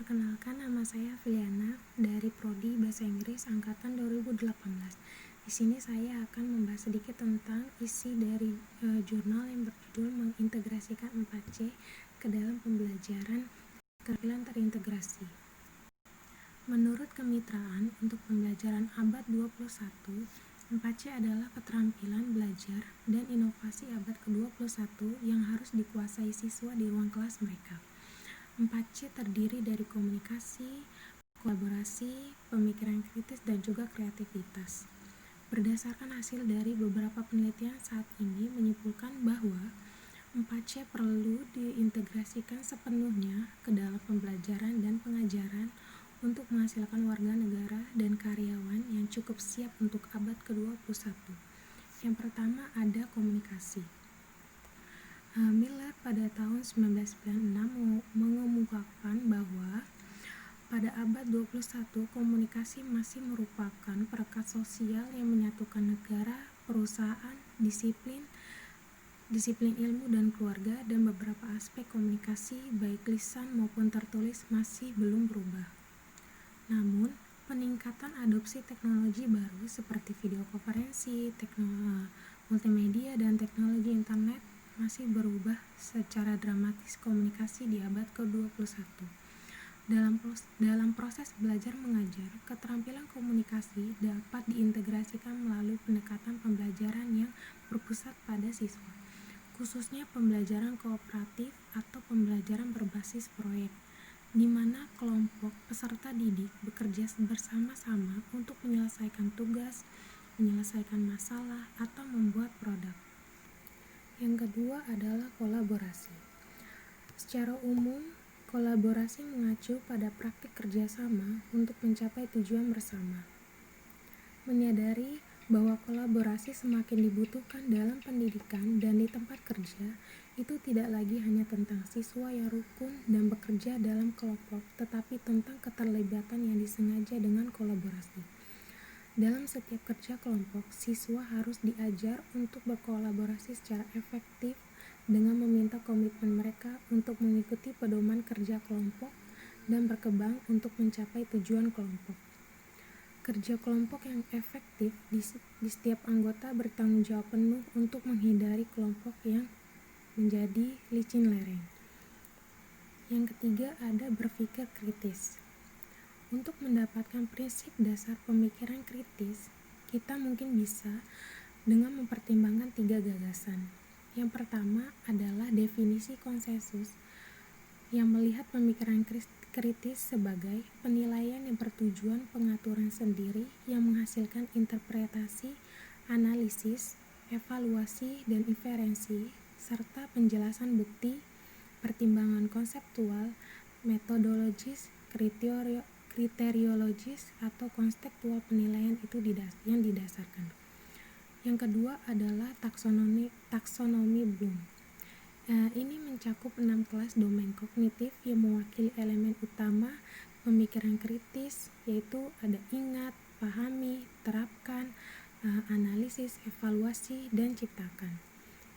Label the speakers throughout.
Speaker 1: Perkenalkan, nama saya Filiana dari Prodi Bahasa Inggris Angkatan 2018. Di sini saya akan membahas sedikit tentang isi dari jurnal yang berjudul mengintegrasikan 4C ke dalam pembelajaran keterampilan terintegrasi. Menurut Kemitraan, untuk pembelajaran abad 21, 4C adalah keterampilan belajar dan inovasi abad ke-21 yang harus dikuasai siswa di ruang kelas mereka. 4C terdiri dari komunikasi, kolaborasi, pemikiran kritis, dan juga kreativitas. Berdasarkan hasil dari beberapa penelitian saat ini menyimpulkan bahwa 4C perlu diintegrasikan sepenuhnya ke dalam pembelajaran dan pengajaran untuk menghasilkan warga negara dan karyawan yang cukup siap untuk abad ke-21. Yang pertama ada komunikasi. Miller pada tahun 1996 mengemukakan bahwa pada abad 21 komunikasi masih merupakan perekat sosial yang menyatukan negara, perusahaan, disiplin ilmu dan keluarga, dan beberapa aspek komunikasi baik lisan maupun tertulis masih belum berubah. Namun, peningkatan adopsi teknologi baru seperti video konferensi, teknologi multimedia, dan teknologi internet masih berubah secara dramatis komunikasi di abad ke-21. Dalam proses belajar mengajar, keterampilan komunikasi dapat diintegrasikan melalui pendekatan pembelajaran yang berpusat pada siswa, khususnya pembelajaran kooperatif atau pembelajaran berbasis proyek, di mana kelompok peserta didik bekerja bersama-sama untuk menyelesaikan tugas, menyelesaikan masalah, atau membuat produk. Yang kedua adalah kolaborasi. Secara umum, kolaborasi mengacu pada praktik kerjasama untuk mencapai tujuan bersama. Menyadari bahwa kolaborasi semakin dibutuhkan dalam pendidikan dan di tempat kerja, itu tidak lagi hanya tentang siswa yang rukun dan bekerja dalam kelompok, tetapi tentang keterlibatan yang disengaja dengan kolaborasi. Dalam setiap kerja kelompok, siswa harus diajar untuk berkolaborasi secara efektif dengan meminta komitmen mereka untuk mengikuti pedoman kerja kelompok dan berkembang untuk mencapai tujuan kelompok. Kerja kelompok yang efektif di setiap anggota bertanggung jawab penuh untuk menghindari kelompok yang menjadi licin lereng. Yang ketiga ada berpikir kritis. Untuk mendapatkan prinsip dasar pemikiran kritis, kita mungkin bisa dengan mempertimbangkan 3 gagasan. Yang pertama adalah definisi konsensus, yang melihat pemikiran kritis sebagai penilaian yang bertujuan pengaturan sendiri yang menghasilkan interpretasi, analisis, evaluasi, dan inferensi, serta penjelasan bukti, pertimbangan konseptual, metodologis, kriteriologis, atau konseptual penilaian itu yang didasarkan. Yang kedua adalah taksonomi Bloom. Ini mencakup 6 kelas domain kognitif yang mewakili elemen utama pemikiran kritis, yaitu ada ingat, pahami, terapkan, analisis, evaluasi, dan ciptakan.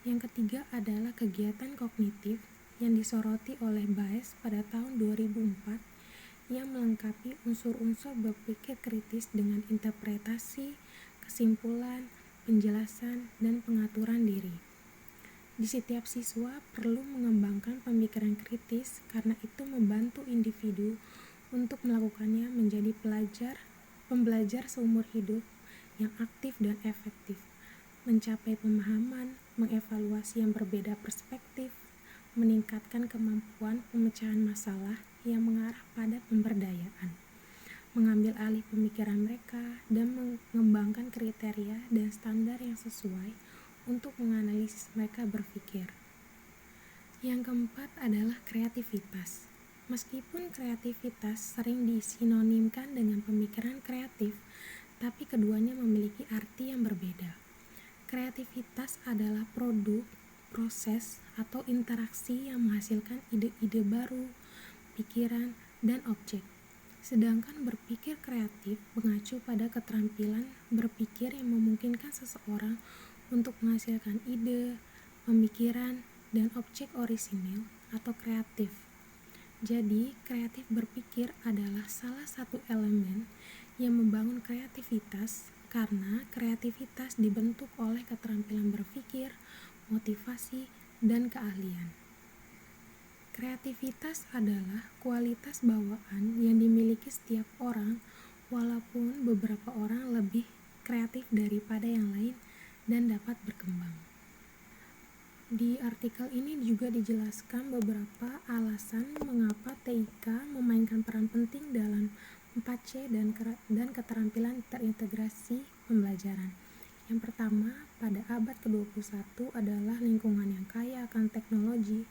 Speaker 1: Yang ketiga adalah kegiatan kognitif yang disoroti oleh Baes pada tahun 2004 yang melengkapi unsur-unsur berpikir kritis dengan interpretasi, kesimpulan, penjelasan, dan pengaturan diri. Di setiap siswa perlu mengembangkan pemikiran kritis karena itu membantu individu untuk melakukannya menjadi pembelajar seumur hidup yang aktif dan efektif, mencapai pemahaman, mengevaluasi yang berbeda perspektif, meningkatkan kemampuan pemecahan masalah yang mengarah pada pemberdayaan, mengambil alih pemikiran mereka, dan mengembangkan kriteria dan standar yang sesuai untuk menganalisis mereka berpikir. Yang keempat adalah kreativitas. Meskipun kreativitas sering disinonimkan dengan pemikiran kreatif, tapi keduanya memiliki arti yang berbeda. Kreativitas adalah produk, proses, atau interaksi yang menghasilkan ide-ide baru, pikiran, dan objek. Sedangkan berpikir kreatif mengacu pada keterampilan berpikir yang memungkinkan seseorang untuk menghasilkan ide, pemikiran, dan objek orisinil atau kreatif. Jadi, kreatif berpikir adalah salah satu elemen yang membangun kreativitas karena kreativitas dibentuk oleh keterampilan berpikir, motivasi, dan keahlian. Kreativitas adalah kualitas bawaan yang dimiliki setiap orang, walaupun beberapa orang lebih kreatif daripada yang lain dan dapat berkembang. Di artikel ini juga dijelaskan beberapa alasan mengapa TIK memainkan peran penting dalam 4C dan keterampilan terintegrasi pembelajaran. Yang pertama, pada abad ke-21 adalah lingkungan yang kaya akan teknologi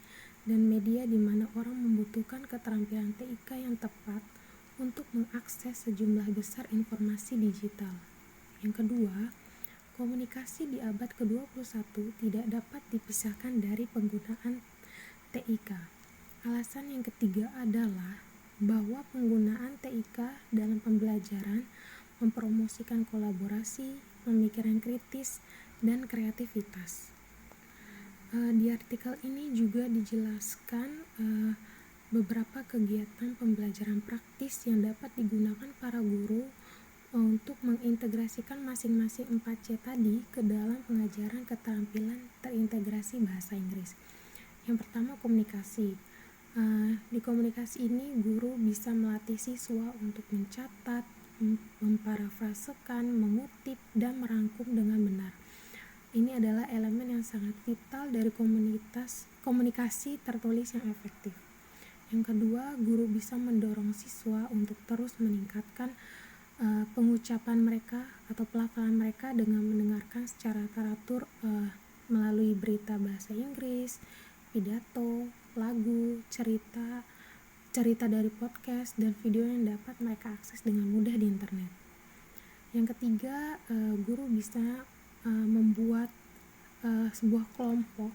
Speaker 1: dan media di mana orang membutuhkan keterampilan TIK yang tepat untuk mengakses sejumlah besar informasi digital. Yang kedua, komunikasi di abad ke-21 tidak dapat dipisahkan dari penggunaan TIK. Alasan yang ketiga adalah bahwa penggunaan TIK dalam pembelajaran mempromosikan kolaborasi, pemikiran kritis, dan kreativitas. Di artikel ini juga dijelaskan beberapa kegiatan pembelajaran praktis yang dapat digunakan para guru untuk mengintegrasikan masing-masing 4C tadi ke dalam pengajaran keterampilan terintegrasi bahasa Inggris. Yang pertama, komunikasi. Di komunikasi ini guru bisa melatih siswa untuk mencatat, memparafrasekan, mengutip, dan merangkum dengan benar. Ini adalah elemen yang sangat vital dari komunikasi tertulis yang efektif. Yang kedua, guru bisa mendorong siswa untuk terus meningkatkan pengucapan mereka atau pelafalan mereka dengan mendengarkan secara teratur melalui berita bahasa Inggris, pidato, lagu, cerita dari podcast, dan video yang dapat mereka akses dengan mudah di internet. Yang ketiga, guru bisa membuat sebuah kelompok,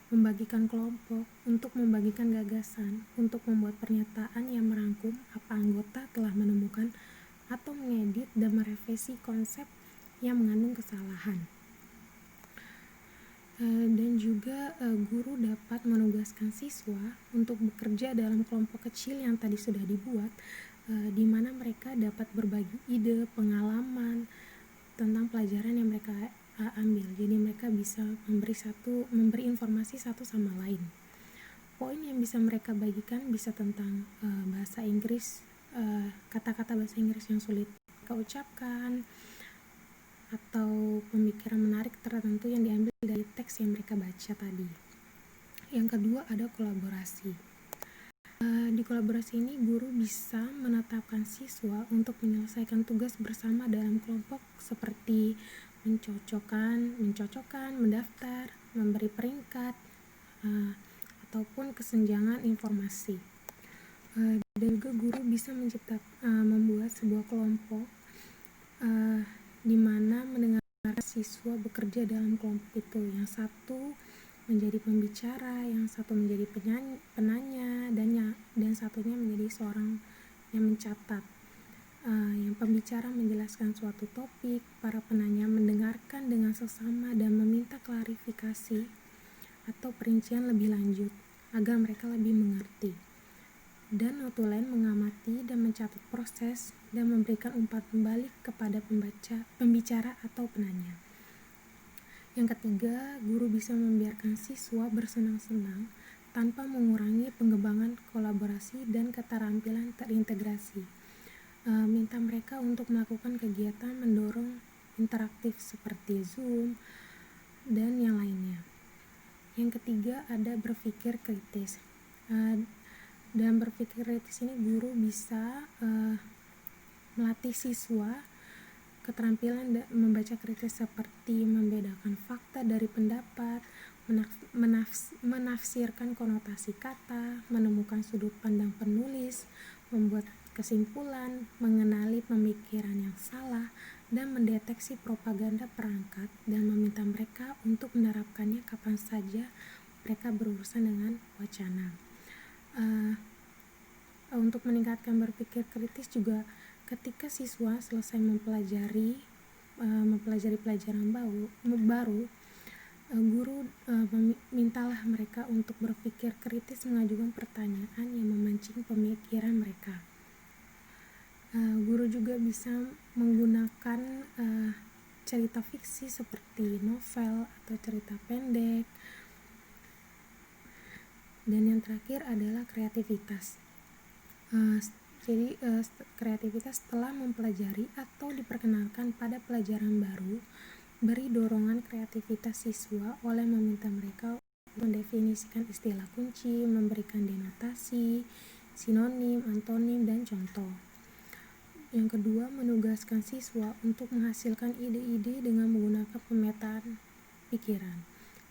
Speaker 1: membagikan kelompok untuk membagikan gagasan, untuk membuat pernyataan yang merangkum apa anggota telah menemukan atau mengedit dan merevisi konsep yang mengandung kesalahan. Dan juga guru dapat menugaskan siswa untuk bekerja dalam kelompok kecil yang tadi sudah dibuat, di mana mereka dapat berbagi ide, pengalaman tentang pelajaran yang mereka ambil. Jadi mereka bisa memberi informasi satu sama lain. Poin yang bisa mereka bagikan bisa tentang bahasa Inggris, kata-kata bahasa Inggris yang sulit mereka ucapkan, atau pemikiran menarik tertentu yang diambil dari teks yang mereka baca tadi. Yang kedua, ada kolaborasi. Di kolaborasi ini guru bisa menetapkan siswa untuk menyelesaikan tugas bersama dalam kelompok seperti mencocokkan, mendaftar, memberi peringkat, ataupun kesenjangan informasi. Dan juga guru bisa membuat sebuah kelompok di mana mendengarkan siswa bekerja dalam kelompok itu. Yang satu menjadi pembicara, yang satu menjadi penanya, dan satunya menjadi seorang yang mencatat. Yang pembicara menjelaskan suatu topik, para penanya mendengarkan dengan seksama dan meminta klarifikasi atau perincian lebih lanjut agar mereka lebih mengerti. Dan notulen mengamati dan mencatat proses dan memberikan umpan balik kepada pembicara atau penanya. Yang ketiga, guru bisa membiarkan siswa bersenang-senang tanpa mengurangi pengembangan kolaborasi dan keterampilan terintegrasi. Minta mereka untuk melakukan kegiatan mendorong interaktif seperti Zoom dan yang lainnya. Yang ketiga, ada berpikir kritis. Dalam berpikir kritis ini guru bisa melatih siswa keterampilan membaca kritis seperti membedakan fakta dari pendapat, menafsirkan konotasi kata, menemukan sudut pandang penulis, membuat kesimpulan, mengenali pemikiran yang salah, dan mendeteksi propaganda perangkat dan meminta mereka untuk menerapkannya kapan saja mereka berurusan dengan wacana. Untuk meningkatkan berpikir kritis juga ketika siswa selesai mempelajari pelajaran baru, Guru mintalah mereka untuk berpikir kritis, mengajukan pertanyaan yang memancing pemikiran mereka. Guru juga bisa menggunakan cerita fiksi seperti novel atau cerita pendek. Dan yang terakhir adalah kreativitas. Kreativitas setelah mempelajari atau diperkenalkan pada pelajaran baru, beri dorongan kreativitas siswa oleh meminta mereka mendefinisikan istilah kunci, memberikan denotasi, sinonim, antonim, dan contoh. Yang kedua, menugaskan siswa untuk menghasilkan ide-ide dengan menggunakan pemetaan pikiran.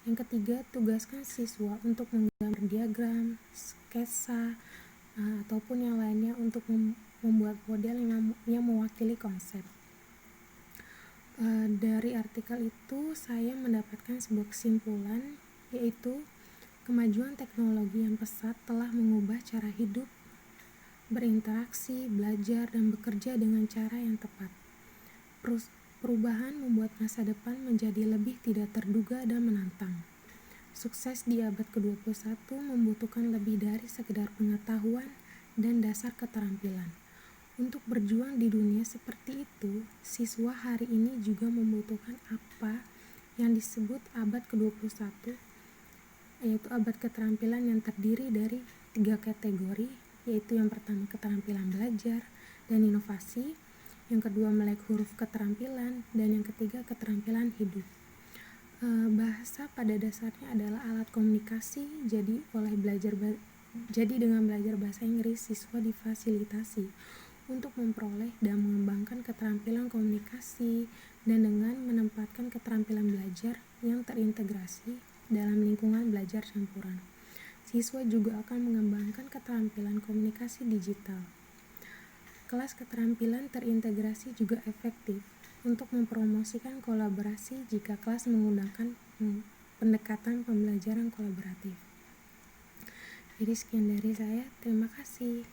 Speaker 1: Yang ketiga, tugaskan siswa untuk menggambar diagram, sketsa, ataupun yang lainnya untuk membuat model yang mewakili konsep. Dari artikel itu saya mendapatkan sebuah kesimpulan, yaitu kemajuan teknologi yang pesat telah mengubah cara hidup, berinteraksi, belajar, dan bekerja dengan cara yang tepat. Perubahan membuat masa depan menjadi lebih tidak terduga dan menantang. Sukses di abad ke-21 membutuhkan lebih dari sekedar pengetahuan dan dasar keterampilan. Untuk berjuang di dunia seperti itu, siswa hari ini juga membutuhkan apa yang disebut abad ke-21, yaitu abad keterampilan yang terdiri dari 3 kategori, yaitu yang pertama keterampilan belajar dan inovasi, yang kedua melek huruf keterampilan, dan yang ketiga keterampilan hidup. Bahasa pada dasarnya adalah alat komunikasi, jadi dengan belajar bahasa Inggris, siswa difasilitasi untuk memperoleh dan mengembangkan keterampilan komunikasi, dan dengan menempatkan keterampilan belajar yang terintegrasi dalam lingkungan belajar campuran, siswa juga akan mengembangkan keterampilan komunikasi digital. Kelas keterampilan terintegrasi juga efektif untuk mempromosikan kolaborasi jika kelas menggunakan pendekatan pembelajaran kolaboratif. Jadi sekian dari saya, terima kasih.